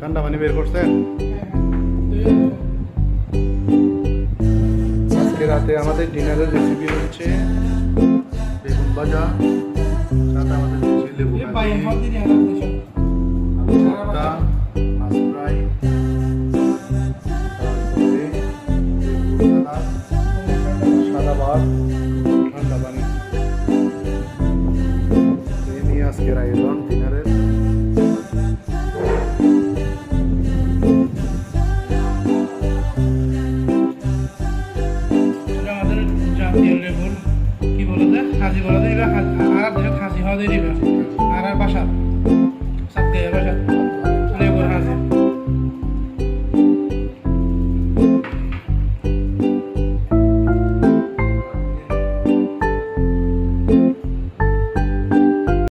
ঠান্ডা পানি বের করছেন? আজকে রাতে আমাদের ডিনারের রেসিপি হচ্ছে বেগুন ভাজা, সাথে আমাদের হচ্ছে লেবু ভাজি, আলু ভর্তা, মাছ ফ্রাই, তারপরে লেবু সালাদ, সাদা ভাত, ঠান্ডা পানি। এই নিয়ে আজকের আয়োজন ডিনারের। আমাদের জাতীয় লেবুর কি বলে যে খাসি বলে দেয়, আর খাসি হওয়া দেয় আর বাসা সাত বাসা